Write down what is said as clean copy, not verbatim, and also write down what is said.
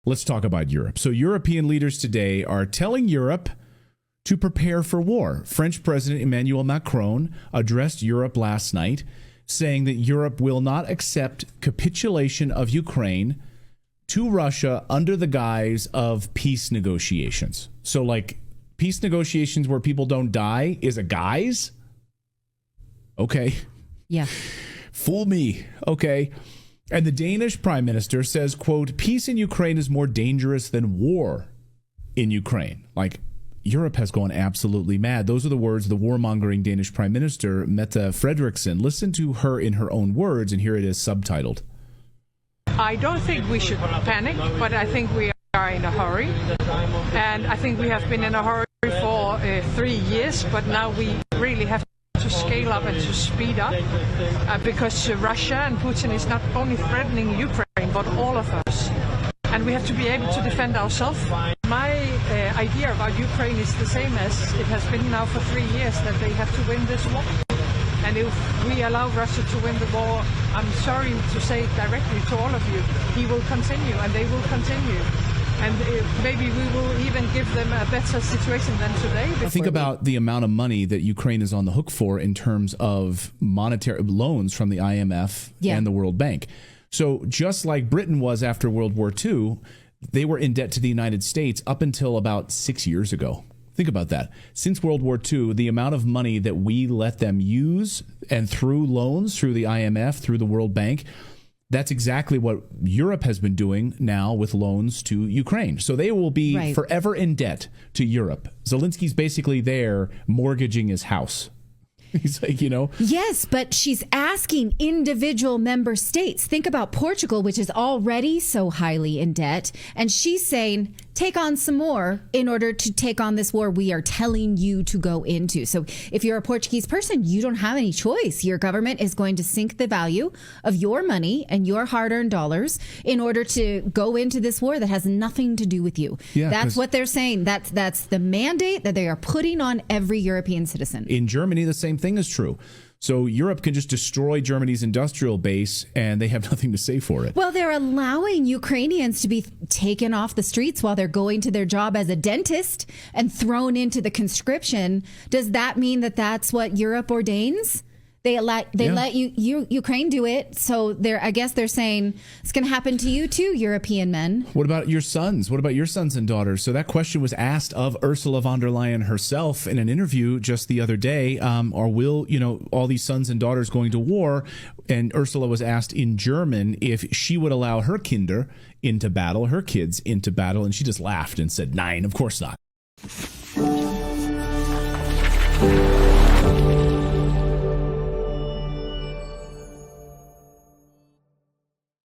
let's talk about Europe. So European leaders today are telling Europe to prepare for war. French President Emmanuel Macron addressed Europe last night, saying that Europe will not accept capitulation of Ukraine to Russia under the guise of peace negotiations. So, like, peace negotiations where people don't die is a guise? Okay. Yeah. Fool me. Okay. And the Danish prime minister says, quote, peace in Ukraine is more dangerous than war in Ukraine. Like, Europe has gone absolutely mad. Those are the words of the warmongering Danish prime minister, Mette Frederiksen. Listen to her in her own words, and here it is subtitled. I don't think we should panic, but I think we are in a hurry. And I think we have been in a hurry for 3 years, but now we really have to scale up and to speed up because Russia and Putin is not only threatening Ukraine, but all of us. And we have to be able to defend ourselves. My idea about Ukraine is the same as it has been now for 3 years, that they have to win this war. And if we allow Russia to win the war, I'm sorry to say it directly to all of you, he will continue and they will continue. And maybe we will even give them a better situation than today. Think about the amount of money that Ukraine is on the hook for in terms of monetary loans from the IMF and the World Bank. So just like Britain was after World War II, they were in debt to the United States up until about 6 years ago. Think about that. Since World War II, the amount of money that we let them use, and through loans, through the IMF, through the World Bank, that's exactly what Europe has been doing now with loans to Ukraine. So they will be forever in debt to Europe. Zelensky's basically there mortgaging his house. He's like, you know. Yes, but she's asking individual member states. Think about Portugal, which is already so highly in debt. And she's saying, take on some more in order to take on this war we are telling you to go into. So if you're a Portuguese person, you don't have any choice. Your government is going to sink the value of your money and your hard-earned dollars in order to go into this war that has nothing to do with you. Yeah, that's what they're saying. That's the mandate that they are putting on every European citizen. In Germany, the same thing is true. So Europe can just destroy Germany's industrial base and they have nothing to say for it. Well, they're allowing Ukrainians to be taken off the streets while they're going to their job as a dentist and thrown into the conscription. Does that mean that that's what Europe ordains? They let Ukraine do it. So I guess they're saying it's going to happen to you too, European men. What about your sons? What about your sons and daughters? So that question was asked of Ursula von der Leyen herself in an interview just the other day. Or will, all these sons and daughters going to war? And Ursula was asked in German if she would allow her Kinder into battle, her kids into battle. And she just laughed and said, "Nein, of course not."